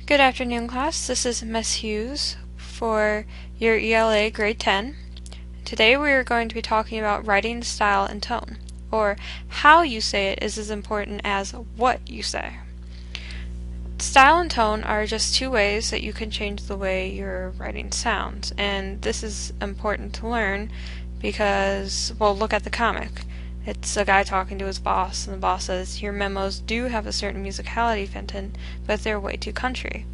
Good afternoon, class. This is Miss Hughes for your ELA Grade 10. Today we are going to be talking about writing style and tone, or how you say it is as important as what you say. Style and tone are just two ways that you can change the way your writing sounds, and this is important to learn because, well, look at the comic. It's a guy talking to his boss, and the boss says, "Your memos do have a certain musicality, Fenton, but they're way too country."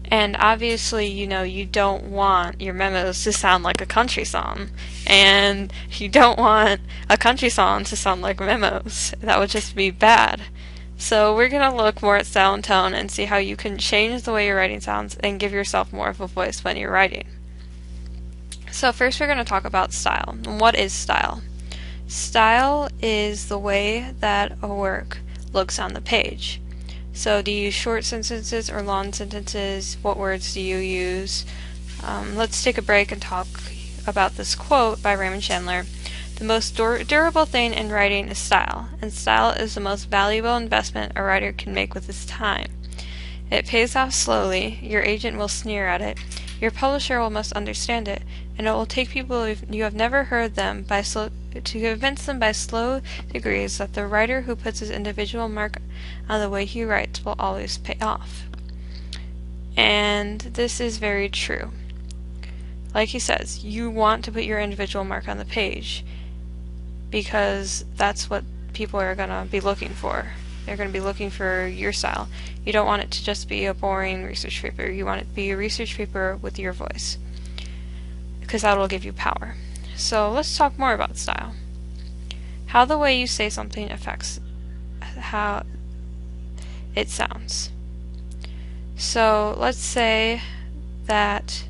And obviously, you don't want your memos to sound like a country song, and you don't want a country song to sound like memos. That would just be bad. So we're going to look more at style and tone and see how you can change the way your writing sounds and give yourself more of a voice when you're writing. So first we're going to talk about style. And what is style? Style is the way that a work looks on the page. So do you use short sentences or long sentences? What words do you use? Let's take a break and talk about this quote by Raymond Chandler. "The most durable thing in writing is style, and style is the most valuable investment a writer can make with his time. It pays off slowly, your agent will sneer at it, your publisher will misunderstand it, and it will take people you have never heard them to convince them by slow degrees that the writer who puts his individual mark on the way he writes will always pay off." And this is very true. Like he says, you want to put your individual mark on the page because that's what people are going to be looking for. They're going to be looking for your style. You don't want it to just be a boring research paper. You want it to be a research paper with your voice, because that will give you power. So let's talk more about style. How the way you say something affects how it sounds. So let's say that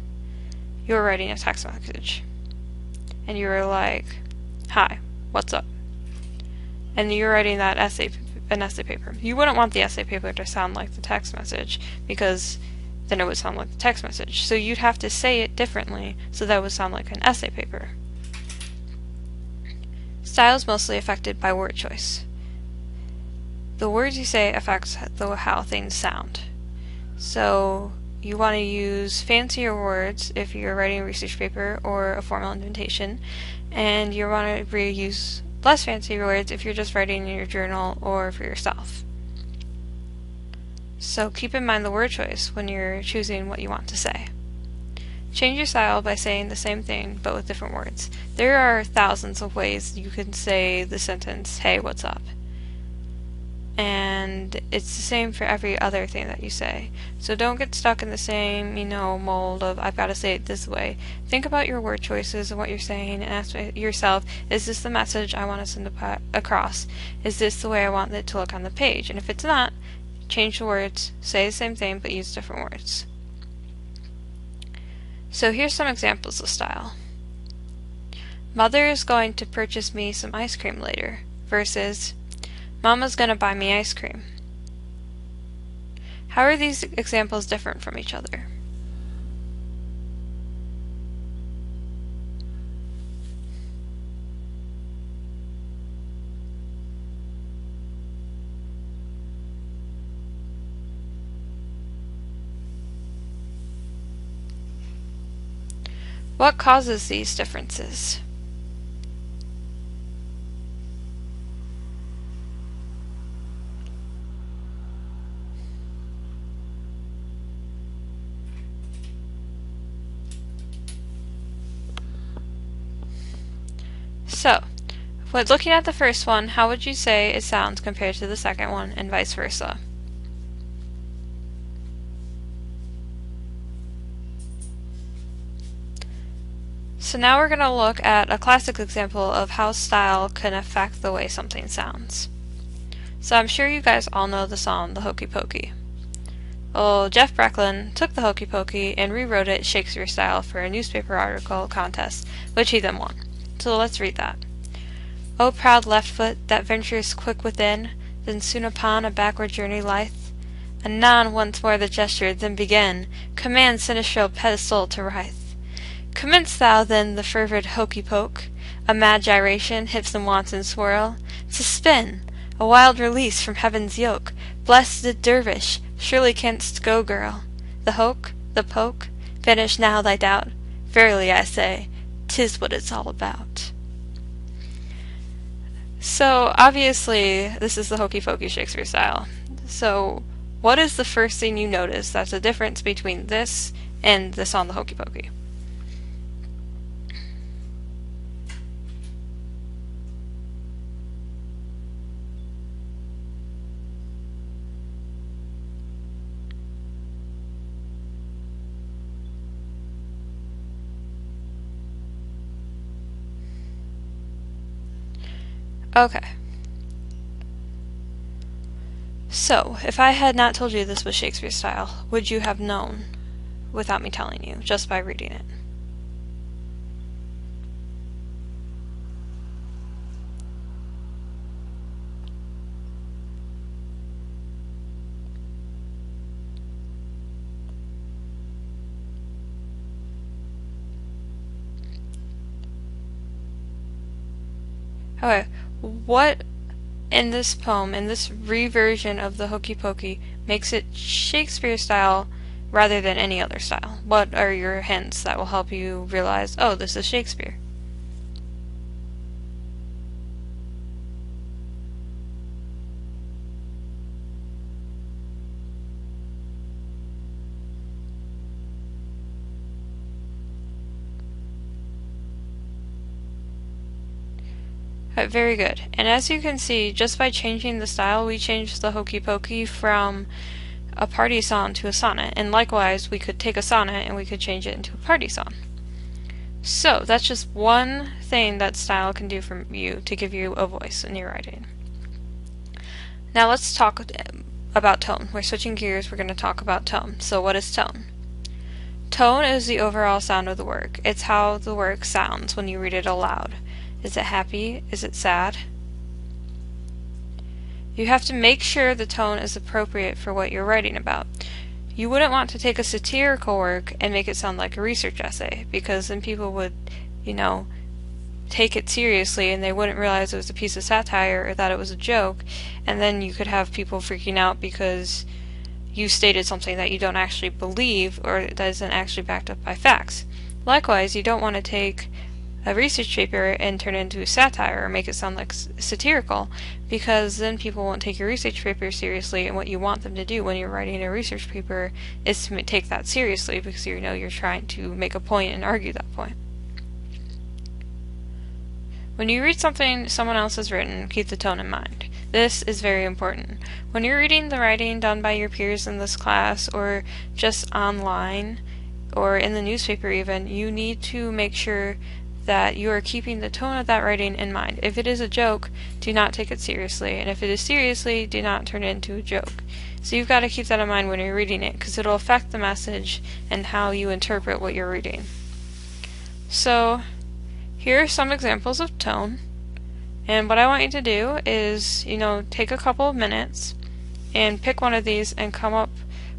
you're writing a text message and you're like, "Hi, what's up?" And you're writing an essay paper. You wouldn't want the essay paper to sound like the text message, because then it would sound like the text message. So you'd have to say it differently so that it would sound like an essay paper. Style is mostly affected by word choice. The words you say affects how things sound. So you want to use fancier words if you're writing a research paper or a formal invitation, and you want to use less fancy words if you're just writing in your journal or for yourself. So keep in mind the word choice when you're choosing what you want to say. Change your style by saying the same thing but with different words. There are thousands of ways you can say the sentence, "Hey, what's up?" And it's the same for every other thing that you say. So don't get stuck in the same, mold of "I've got to say it this way." Think about your word choices and what you're saying and ask yourself, is this the message I want to send across? Is this the way I want it to look on the page? And if it's not, change the words, say the same thing but use different words. So here's some examples of style. "Mother is going to purchase me some ice cream later," versus "Mama's going to buy me ice cream." How are these examples different from each other? What causes these differences? So, when looking at the first one, how would you say it sounds compared to the second one, and vice versa? So now we're going to look at a classic example of how style can affect the way something sounds. So I'm sure you guys all know the song "The Hokey Pokey." Well, Jeff Brecklin took the Hokey Pokey and rewrote it Shakespeare style for a newspaper article contest, which he then won. So let's read that. "O proud left foot, that ventures quick within, then soon upon a backward journey lithe, anon once more the gesture, then begin, command sinistral pedestal to writhe. Commence thou then the fervid hokey poke, a mad gyration, hips and wanton swirl, to spin, a wild release from heaven's yoke, blessed dervish, Surely canst go, girl. The hoke, the poke, banish now thy doubt. Verily I say, 'tis what it's all about. So, obviously, this is the hokey pokey Shakespeare style. So, what is the first thing you notice that's the difference between this and the song The Hokey Pokey? Okay. So, if I had not told you this was Shakespeare style, would you have known without me telling you, just by reading it? Okay, what in this poem, in this reversion of the Hokey Pokey, makes it Shakespeare style rather than any other style? What are your hints that will help you realize, oh, this is Shakespeare? Very good. And as you can see, just by changing the style, we changed the Hokey Pokey from a party song to a sonnet. And likewise, we could take a sonnet and we could change it into a party song. So, that's just one thing that style can do for you to give you a voice in your writing. Now let's talk about tone. We're switching gears, we're going to talk about tone. So what is tone? Tone is the overall sound of the work. It's how the work sounds when you read it aloud. Is it happy? Is it sad? You have to make sure the tone is appropriate for what you're writing about. You wouldn't want to take a satirical work and make it sound like a research essay, because then people would, take it seriously and they wouldn't realize it was a piece of satire or that it was a joke, and then you could have people freaking out because you stated something that you don't actually believe or that isn't actually backed up by facts. Likewise, you don't want to take a research paper and turn it into a satire or make it sound like satirical, because then people won't take your research paper seriously, and what you want them to do when you're writing a research paper is to take that seriously, because you're trying to make a point and argue that point. When you read something someone else has written, keep the tone in mind. This is very important. When you're reading the writing done by your peers in this class, or just online, or in the newspaper even, you need to make sure that you are keeping the tone of that writing in mind. If it is a joke, do not take it seriously, and if it is seriously, do not turn it into a joke. So you've got to keep that in mind when you're reading it, because it'll affect the message and how you interpret what you're reading. So, here are some examples of tone, and what I want you to do is, take a couple of minutes and pick one of these and come up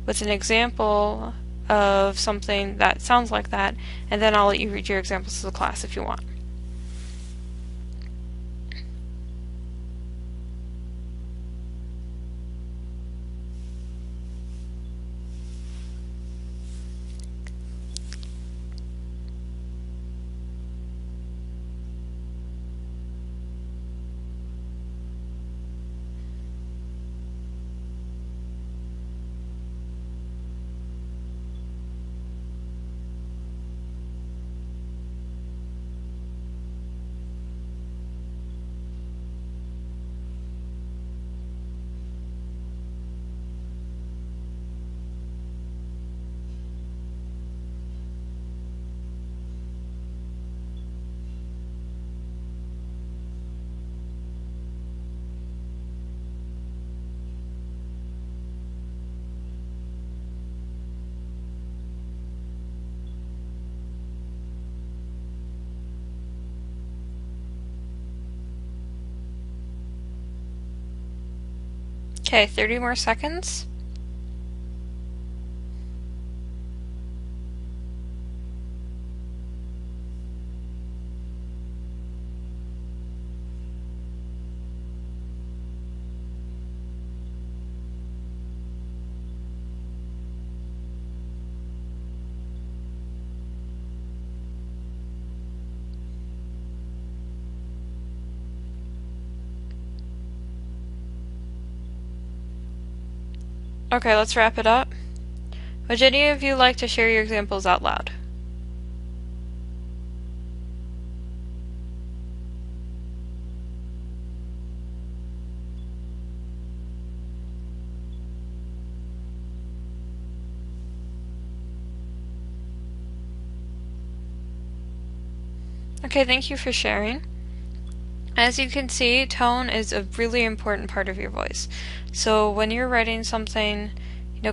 with an example of something that sounds like that, and then I'll let you read your examples to the class if you want. Okay, 30 more seconds. Okay, let's wrap it up. Would any of you like to share your examples out loud? Okay, thank you for sharing. As you can see, tone is a really important part of your voice. So when you're writing something,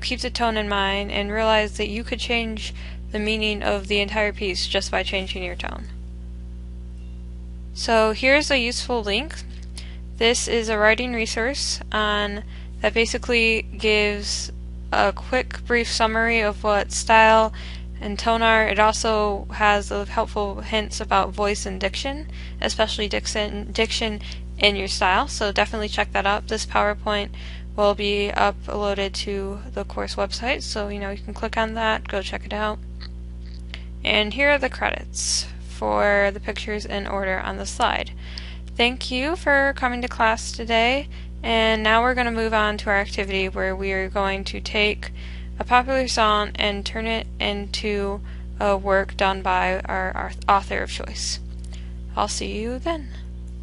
keep the tone in mind and realize that you could change the meaning of the entire piece just by changing your tone. So here's a useful link. This is a writing resource that basically gives a quick, brief summary of what style and tone are. It also has helpful hints about voice and diction, especially diction in your style, so definitely check that out. This PowerPoint will be uploaded to the course website, so you can click on that, go check it out. And here are the credits for the pictures in order on the slide. Thank you for coming to class today, and now we're going to move on to our activity where we are going to take a popular song and turn it into a work done by our author of choice. I'll see you then.